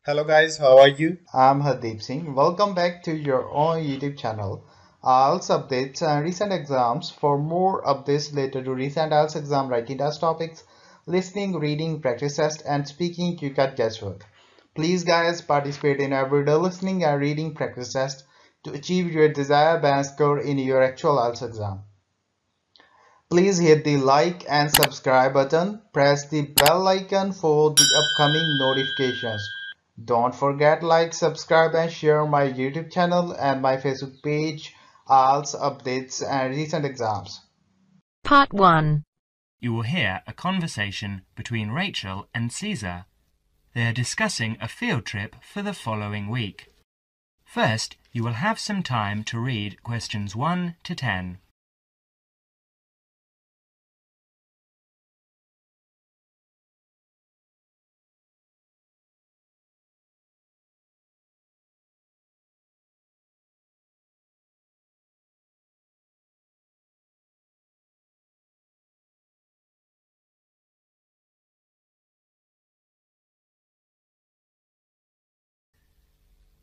Hello guys, how are you? I'm Hardeep Singh. Welcome back to your own YouTube channel. IELTS updates and recent exams. For more updates related to recent IELTS exam writing test topics, listening, reading, practice test, and speaking, you got guesswork. Please, guys, participate in everyday listening and reading practice test to achieve your desired band score in your actual IELTS exam. Please hit the like and subscribe button. Press the bell icon for the upcoming notifications. Don't forget like, subscribe and share my YouTube channel and my Facebook page, IELTS updates and recent exams. Part 1. You will hear a conversation between Rachel and Caesar. They are discussing a field trip for the following week. First, you will have some time to read questions 1 to 10.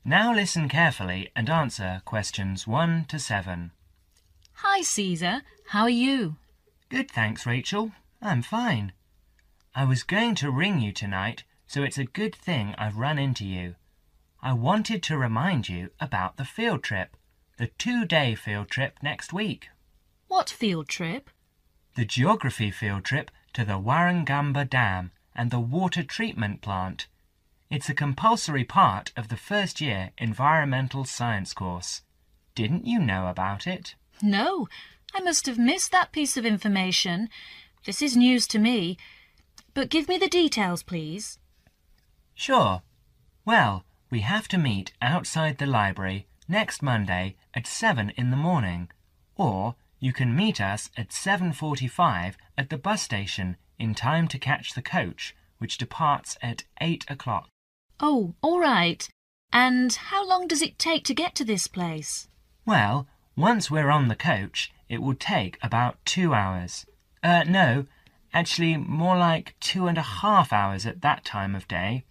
Now listen carefully and answer questions 1 to 7. Hi, Caesar. How are you? Good, thanks, Rachel. I'm fine. I was going to ring you tonight, so it's a good thing I've run into you. I wanted to remind you about the field trip, the 2-day field trip next week. What field trip? The geography field trip to the Warragamba Dam and the water treatment plant. It's a compulsory part of the first year environmental science course. Didn't you know about it? No, I must have missed that piece of information. This is news to me. But give me the details, please. Sure. Well, we have to meet outside the library next Monday at 7 in the morning, or you can meet us at 7:45 at the bus station in time to catch the coach, which departs at 8 o'clock. Oh, all right. And how long does it take to get to this place? Well, once we're on the coach, it will take about 2 hours. No, actually more like 2.5 hours at that time of day.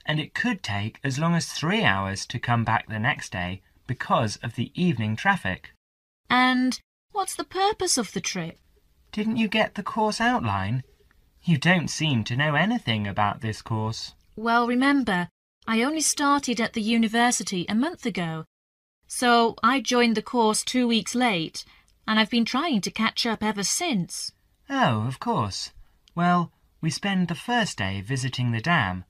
And it could take as long as 3 hours to come back the next day because of the evening traffic. And what's the purpose of the trip? Didn't you get the course outline? You don't seem to know anything about this course. Well, remember, I only started at the university a month ago, so I joined the course 2 weeks late, and I've been trying to catch up ever since. Oh, of course. Well, we spend the first day visiting the dam.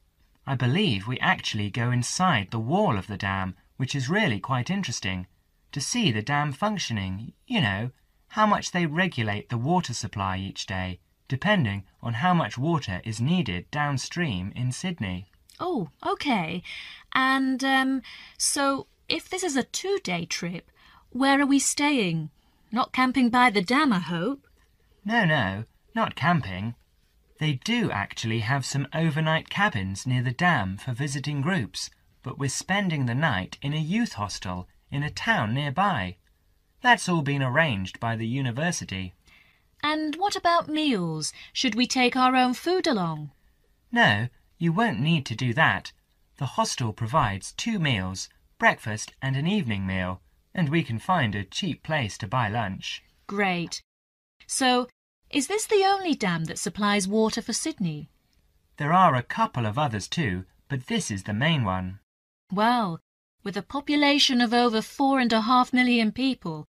I believe we actually go inside the wall of the dam, which is really quite interesting, to see the dam functioning, how much they regulate the water supply each day, depending on how much water is needed downstream in Sydney. Oh, okay. And, so if this is a 2-day trip, where are we staying? Not camping by the dam, I hope? No, not camping. They do actually have some overnight cabins near the dam for visiting groups, but we're spending the night in a youth hostel in a town nearby. That's all been arranged by the university. And what about meals? Should we take our own food along? No, you won't need to do that. The hostel provides 2 meals, breakfast and an evening meal, and we can find a cheap place to buy lunch. Great. So, is this the only dam that supplies water for Sydney? There are a couple of others too, but this is the main one. Well, with a population of over 4.5 million people,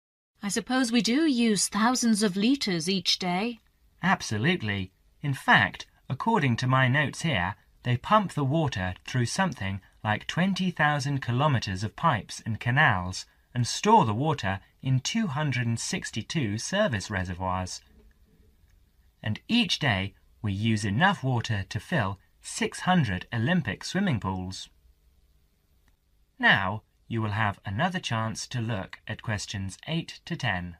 I suppose we do use thousands of litres each day. Absolutely. In fact, according to my notes here, they pump the water through something like 20,000 kilometres of pipes and canals and store the water in 262 service reservoirs. And each day we use enough water to fill 600 Olympic swimming pools. Now you will have another chance to look at questions 8 to 10.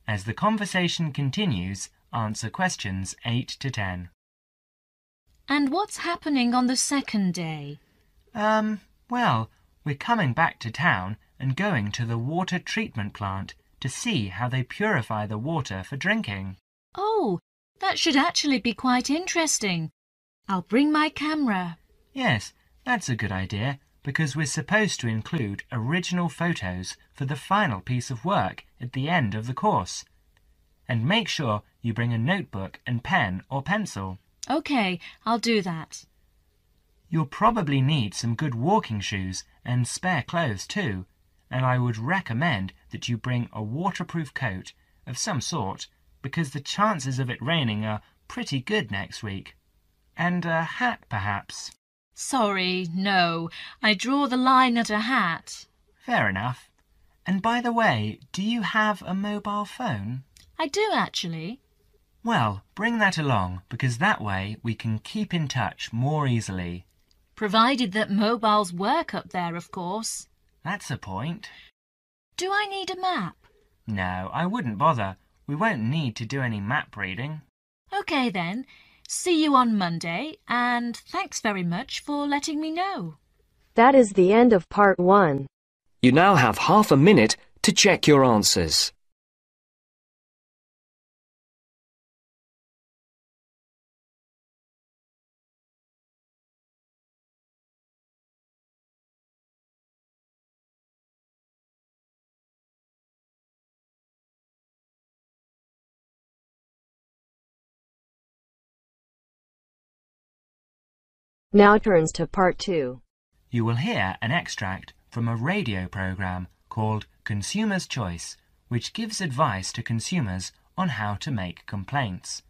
As the conversation continues, answer questions 8 to 10. And what's happening on the second day? Well, we're coming back to town and going to the water treatment plant to see how they purify the water for drinking. Oh, that should actually be quite interesting. I'll bring my camera. Yes, that's a good idea, because we're supposed to include original photos for the final piece of work at the end of the course. And make sure you bring a notebook and pen or pencil. OK, I'll do that. You'll probably need some good walking shoes and spare clothes too, and I would recommend that you bring a waterproof coat of some sort, because the chances of it raining are pretty good next week. And a hat, perhaps. Sorry, no. I draw the line at a hat. Fair enough. And by the way, do you have a mobile phone? I do, actually. Well, bring that along, because that way we can keep in touch more easily. Provided that mobiles work up there, of course. That's a point. Do I need a map? No, I wouldn't bother. We won't need to do any map reading. OK then. See you on Monday, and thanks very much for letting me know. That is the end of part 1. You now have half a minute to check your answers. Now turns to part 2. You will hear an extract from a radio program called Consumer's Choice, which gives advice to consumers on how to make complaints.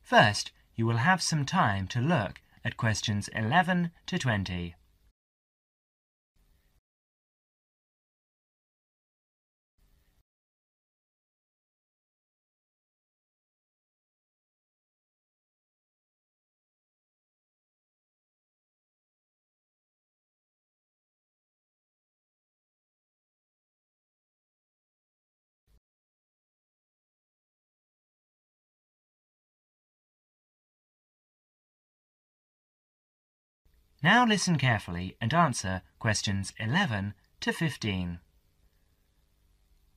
First, you will have some time to look at questions 11 to 20. Now listen carefully and answer questions 11 to 15.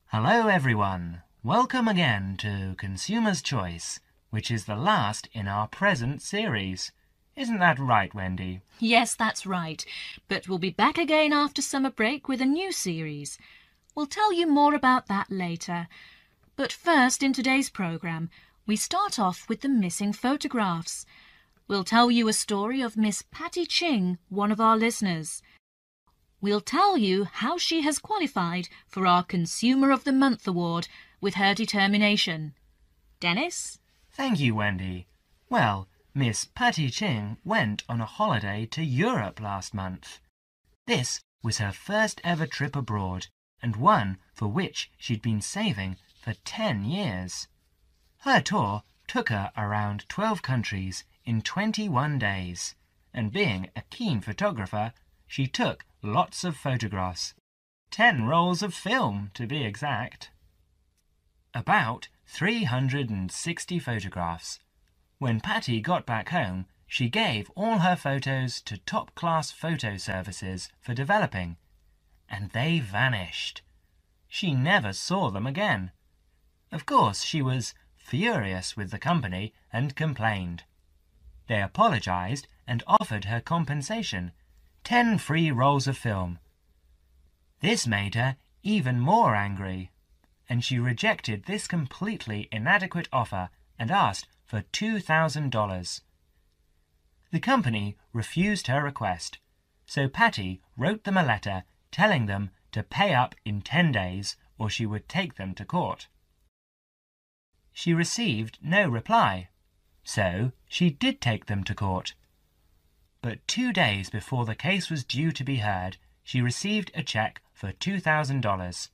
Hello everyone! Welcome again to Consumer's Choice, which is the last in our present series. Isn't that right, Wendy? Yes, that's right. But we'll be back again after summer break with a new series. We'll tell you more about that later. But first, in today's programme, we start off with the missing photographs. We'll tell you a story of Miss Patty Ching, one of our listeners. We'll tell you how she has qualified for our Consumer of the Month award with her determination. Dennis? Thank you, Wendy. Well, Miss Patty Ching went on a holiday to Europe last month. This was her first ever trip abroad, and one for which she'd been saving for 10 years. Her tour took her around 12 countries in 21 days, and being a keen photographer, she took lots of photographs. 10 rolls of film, to be exact. About 360 photographs. When Patty got back home, she gave all her photos to top-class photo services for developing, and they vanished. She never saw them again. Of course, she was furious with the company and complained. They apologized and offered her compensation, 10 free rolls of film. This made her even more angry, and she rejected this completely inadequate offer and asked for $2,000. The company refused her request, so Patty wrote them a letter telling them to pay up in 10 days or she would take them to court. She received no reply, so she did take them to court. But 2 days before the case was due to be heard, she received a check for $2,000.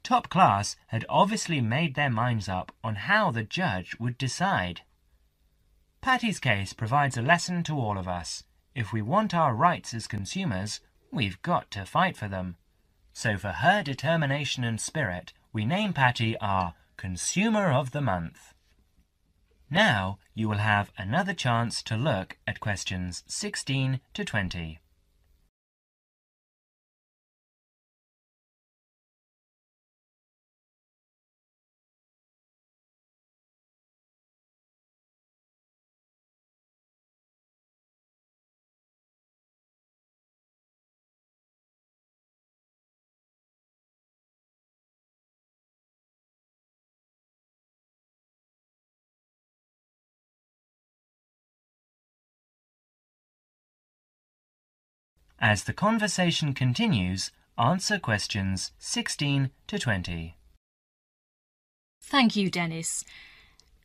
Top Class had obviously made their minds up on how the judge would decide. Patty's case provides a lesson to all of us. If we want our rights as consumers, we've got to fight for them. So for her determination and spirit, we name Patty our Consumer of the Month. Now you will have another chance to look at questions 16 to 20. As the conversation continues, answer questions 16 to 20. Thank you, Dennis.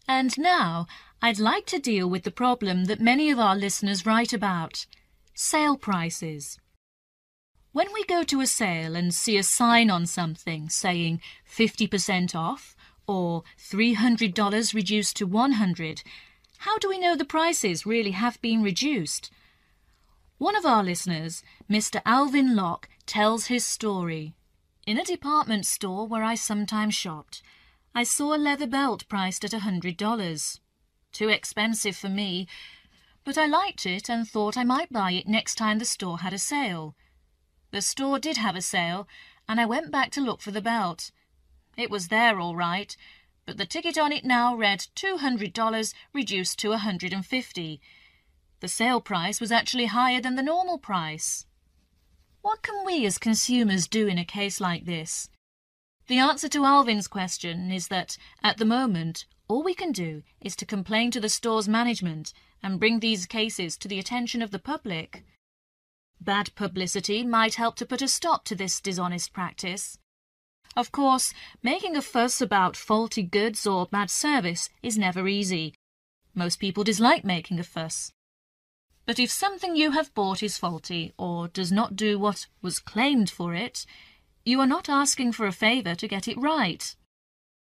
And now I'd like to deal with the problem that many of our listeners write about: sale prices. When we go to a sale and see a sign on something saying 50% off or $300 reduced to $100, how do we know the prices really have been reduced? One of our listeners, Mr. Alvin Locke, tells his story. In a department store where I sometimes shopped, I saw a leather belt priced at $100. Too expensive for me, but I liked it and thought I might buy it next time the store had a sale. The store did have a sale, and I went back to look for the belt. It was there all right, but the ticket on it now read $200 reduced to $150. The sale price was actually higher than the normal price. What can we as consumers do in a case like this? The answer to Alvin's question is that, at the moment, all we can do is to complain to the store's management and bring these cases to the attention of the public. Bad publicity might help to put a stop to this dishonest practice. Of course, making a fuss about faulty goods or bad service is never easy. Most people dislike making a fuss. But if something you have bought is faulty or does not do what was claimed for it, you are not asking for a favour to get it right.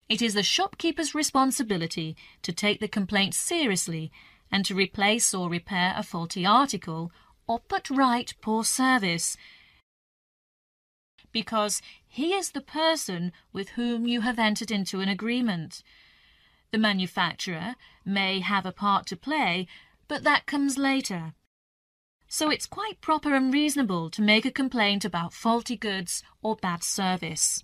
It is the shopkeeper's responsibility to take the complaint seriously and to replace or repair a faulty article or put right poor service, because he is the person with whom you have entered into an agreement. The manufacturer may have a part to play, but that comes later. So it's quite proper and reasonable to make a complaint about faulty goods or bad service.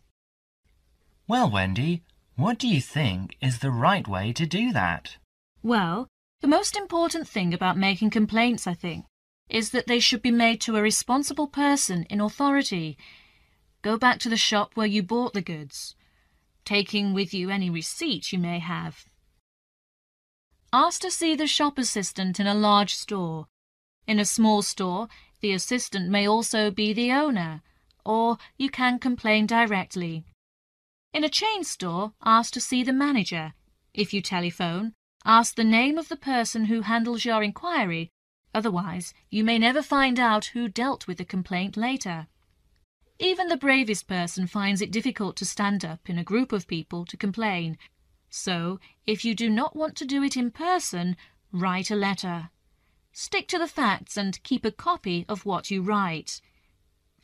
Well, Wendy, what do you think is the right way to do that? Well, the most important thing about making complaints, I think, is that they should be made to a responsible person in authority. Go back to the shop where you bought the goods, taking with you any receipt you may have. Ask to see the shop assistant in a large store. In a small store, the assistant may also be the owner, or you can complain directly. In a chain store, ask to see the manager. If you telephone, ask the name of the person who handles your inquiry. Otherwise, you may never find out who dealt with the complaint later. Even the bravest person finds it difficult to stand up in a group of people to complain. So, if you do not want to do it in person, write a letter. Stick to the facts and keep a copy of what you write.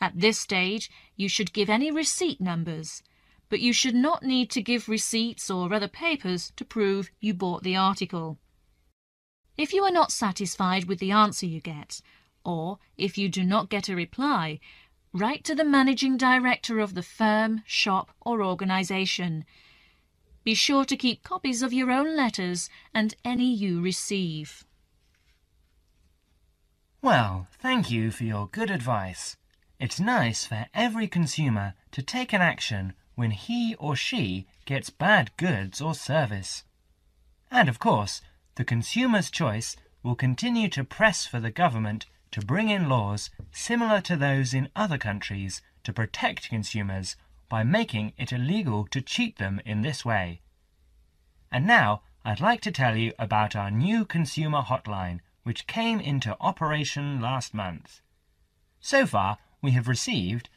At this stage, you should give any receipt numbers, but you should not need to give receipts or other papers to prove you bought the article. If you are not satisfied with the answer you get, or if you do not get a reply, write to the managing director of the firm, shop, or organization. Be sure to keep copies of your own letters and any you receive. Well, thank you for your good advice. It's nice for every consumer to take an action when he or she gets bad goods or service. And of course, the consumer's choice will continue to press for the government to bring in laws similar to those in other countries to protect consumers by making it illegal to cheat them in this way. And now I'd like to tell you about our new consumer hotline, which came into operation last month. So far, we have received...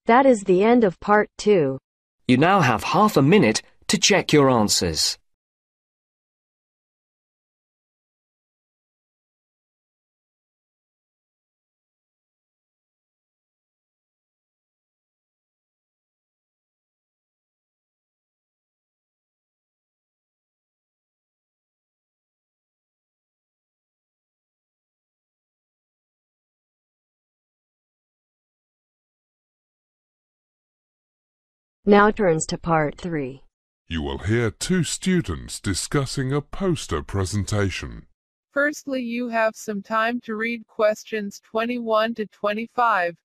That is the end of part 2. You now have half a minute to check your answers. Now turns to part 3. You will hear two students discussing a poster presentation. Firstly, you have some time to read questions 21 to 25.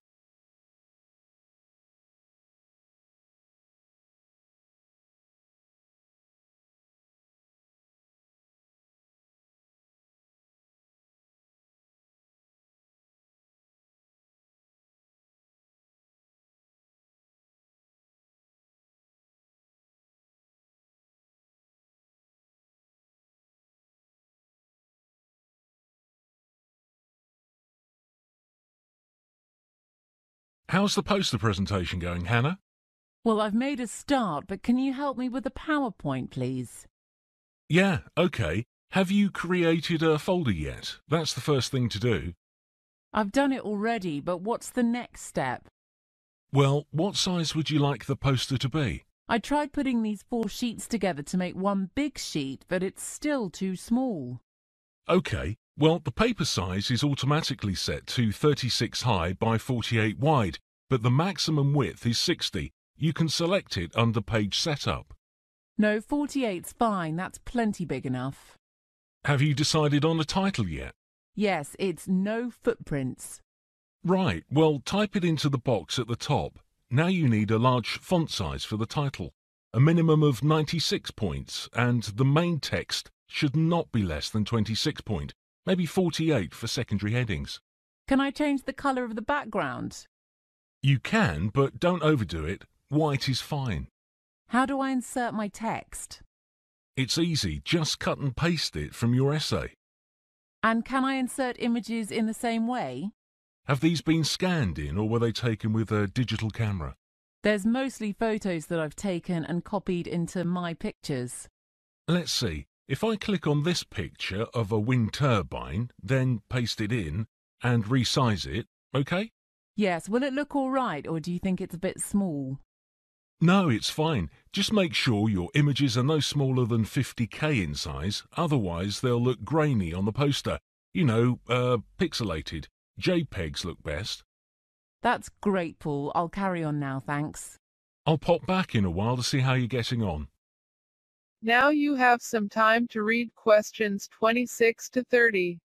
How's the poster presentation going, Hannah? Well, I've made a start, but can you help me with the PowerPoint, please? Yeah, okay. Have you created a folder yet? That's the first thing to do. I've done it already, but what's the next step? Well, what size would you like the poster to be? I tried putting these 4 sheets together to make one big sheet, but it's still too small. Okay, well, the paper size is automatically set to 36 high by 48 wide, but the maximum width is 60. You can select it under Page Setup. No, 48's fine. That's plenty big enough. Have you decided on a title yet? Yes, it's No Footprints. Right, well, type it into the box at the top. Now you need a large font size for the title, a minimum of 96 points, and the main text should not be less than 26 point, maybe 48 for secondary headings. Can I change the colour of the background? You can, but don't overdo it. White is fine. How do I insert my text? It's easy, just cut and paste it from your essay. And can I insert images in the same way? Have these been scanned in, or were they taken with a digital camera? There's mostly photos that I've taken and copied into My Pictures. Let's see. If I click on this picture of a wind turbine, then paste it in and resize it, okay? Yes, will it look all right, or do you think it's a bit small? No, it's fine. Just make sure your images are no smaller than 50k in size, otherwise they'll look grainy on the poster. You know, pixelated. JPEGs look best. That's great, Paul. I'll carry on now, thanks. I'll pop back in a while to see how you're getting on. Now you have some time to read questions 26 to 30.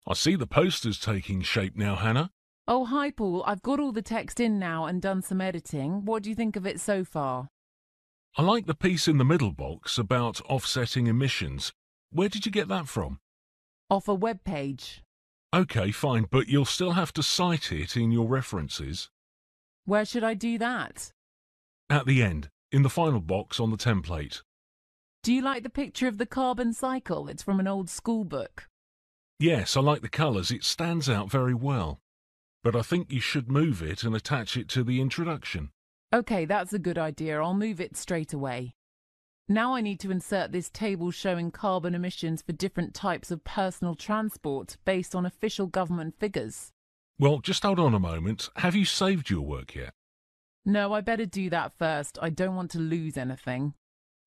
I see the poster's taking shape now, Hannah. Oh, hi, Paul. I've got all the text in now and done some editing. What do you think of it so far? I like the piece in the middle box about offsetting emissions. Where did you get that from? Off a web page. Okay, fine, but you'll still have to cite it in your references. Where should I do that? At the end, in the final box on the template. Do you like the picture of the carbon cycle? It's from an old school book. Yes, I like the colours. It stands out very well. But I think you should move it and attach it to the introduction. Okay, that's a good idea. I'll move it straight away. Now I need to insert this table showing carbon emissions for different types of personal transport based on official government figures. Well, just hold on a moment. Have you saved your work yet? No, I better do that first. I don't want to lose anything.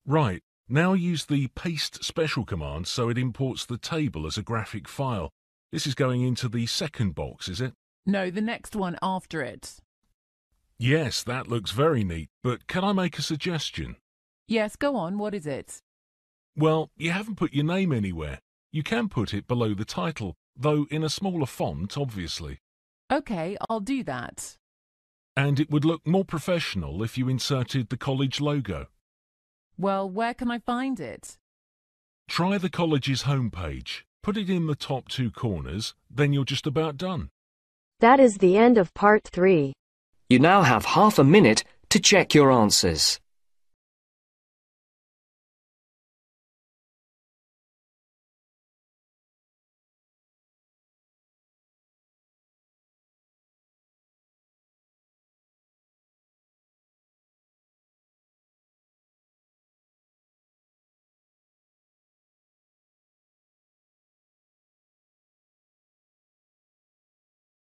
Right. Now use the paste special command so it imports the table as a graphic file. This is going into the second box, is it? No, the next one after it. Yes, that looks very neat, but can I make a suggestion? Yes, go on. What is it? Well, you haven't put your name anywhere. You can put it below the title, though in a smaller font, obviously. Okay, I'll do that. And it would look more professional if you inserted the college logo. Well, where can I find it? Try the college's homepage. Put it in the top 2 corners, then you're just about done. That is the end of part 3. You now have half a minute to check your answers.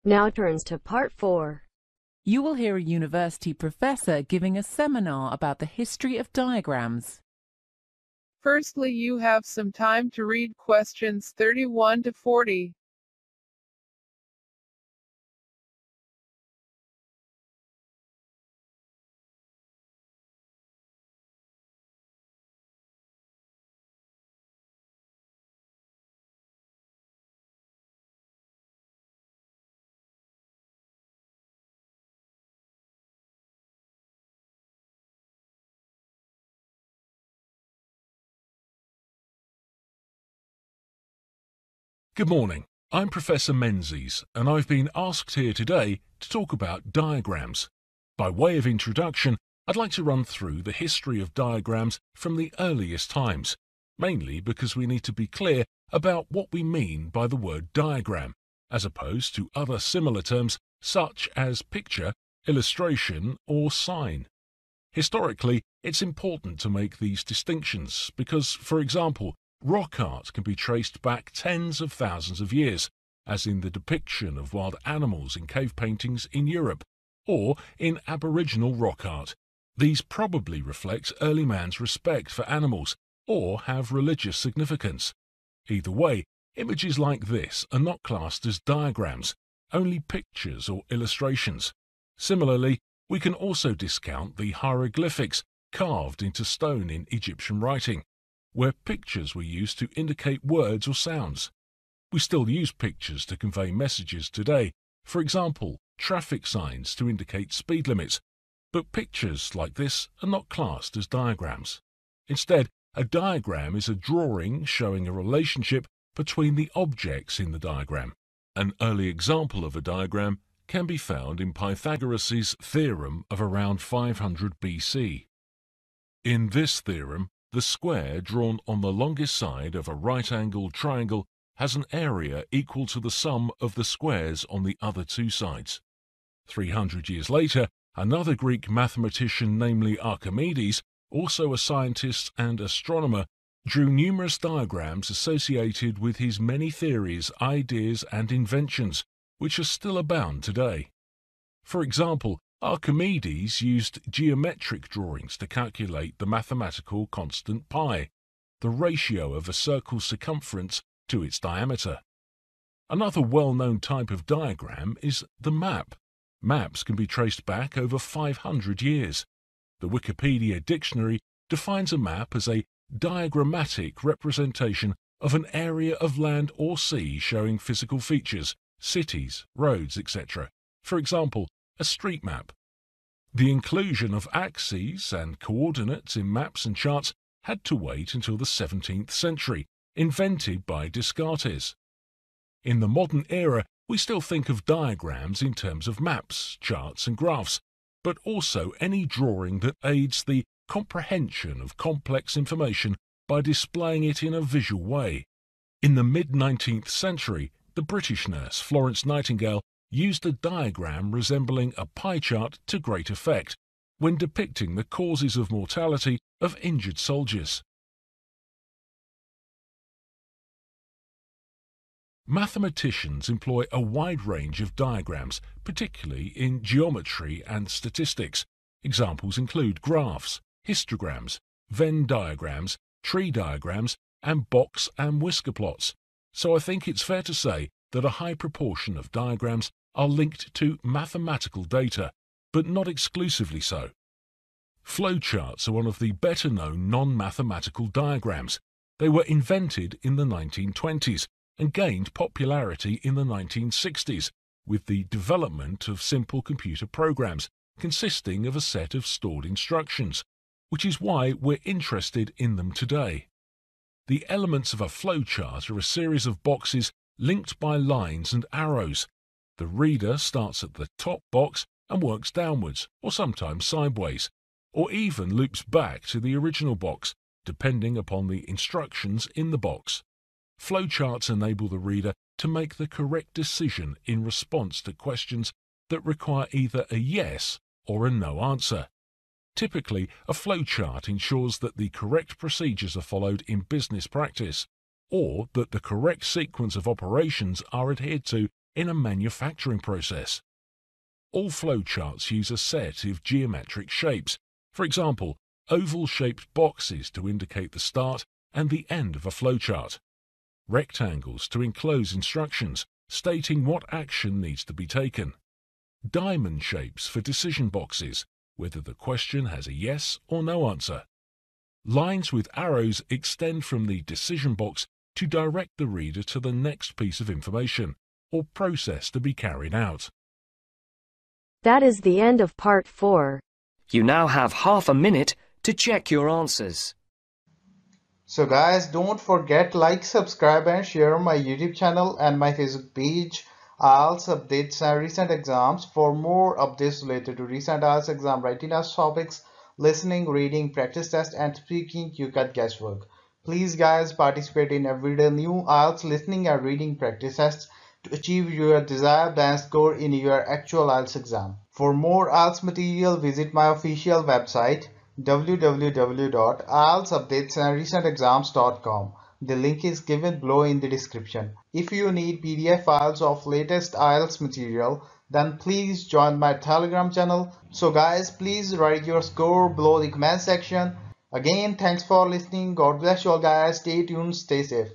Now turns to Part 4. You will hear a university professor giving a seminar about the history of diagrams. Firstly, you have some time to read questions 31 to 40. Good morning. I'm Professor Menzies, and I've been asked here today to talk about diagrams. By way of introduction, I'd like to run through the history of diagrams from the earliest times, mainly because we need to be clear about what we mean by the word diagram, as opposed to other similar terms such as picture, illustration, or sign. Historically, it's important to make these distinctions because, for example, rock art can be traced back tens of thousands of years, as in the depiction of wild animals in cave paintings in Europe, or in Aboriginal rock art. These probably reflect early man's respect for animals, or have religious significance. Either way, images like this are not classed as diagrams, only pictures or illustrations. Similarly, we can also discount the hieroglyphics carved into stone in Egyptian writing, where pictures were used to indicate words or sounds. We still use pictures to convey messages today, for example, traffic signs to indicate speed limits, but pictures like this are not classed as diagrams. Instead, a diagram is a drawing showing a relationship between the objects in the diagram. An early example of a diagram can be found in Pythagoras' theorem of around 500 BC. In this theorem, the square drawn on the longest side of a right-angled triangle has an area equal to the sum of the squares on the other two sides. 300 years later, another Greek mathematician, namely Archimedes, also a scientist and astronomer, drew numerous diagrams associated with his many theories, ideas, and inventions, which are still abound today. For example, Archimedes used geometric drawings to calculate the mathematical constant pi, the ratio of a circle's circumference to its diameter. Another well-known type of diagram is the map. Maps can be traced back over 500 years. The Wikipedia dictionary defines a map as a diagrammatic representation of an area of land or sea showing physical features, cities, roads, etc. For example, a street map. The inclusion of axes and coordinates in maps and charts had to wait until the 17th century, invented by Descartes. In the modern era, we still think of diagrams in terms of maps, charts, and graphs, but also any drawing that aids the comprehension of complex information by displaying it in a visual way. In the mid-19th century, the British nurse Florence Nightingale used a diagram resembling a pie chart to great effect when depicting the causes of mortality of injured soldiers. Mathematicians employ a wide range of diagrams, particularly in geometry and statistics. Examples include graphs, histograms, Venn diagrams, tree diagrams, and box and whisker plots. So I think it's fair to say that a high proportion of diagrams are linked to mathematical data, but not exclusively so. Flowcharts are one of the better-known non-mathematical diagrams. They were invented in the 1920s and gained popularity in the 1960s with the development of simple computer programs consisting of a set of stored instructions, which is why we're interested in them today. The elements of a flowchart are a series of boxes linked by lines and arrows. The reader starts at the top box and works downwards, or sometimes sideways, or even loops back to the original box, depending upon the instructions in the box. Flowcharts enable the reader to make the correct decision in response to questions that require either a yes or a no answer. Typically, a flowchart ensures that the correct procedures are followed in business practice, or that the correct sequence of operations are adhered to in a manufacturing process. All flowcharts use a set of geometric shapes, for example, oval-shaped boxes to indicate the start and the end of a flowchart, rectangles to enclose instructions stating what action needs to be taken, diamond shapes for decision boxes, whether the question has a yes or no answer. Lines with arrows extend from the decision box to direct the reader to the next piece of information or process to be carried out. That is the end of part 4. You now have half a minute to check your answers. So guys, don't forget like, subscribe and share my YouTube channel and my Facebook page, IELTS updates and recent exams. For more updates related to recent IELTS exam writing test topics, listening, reading, practice test and speaking, you got guesswork. Please guys, participate in everyday new IELTS listening and reading practice tests to achieve your desired band score in your actual IELTS exam. For more IELTS material, visit my official website www.ieltsupdatesandrecentexams.com. The link is given below in the description. If you need PDF files of latest IELTS material, then please join my Telegram channel. So guys, please write your score below the comment section. Again, thanks for listening. God bless you all guys. Stay tuned, stay safe.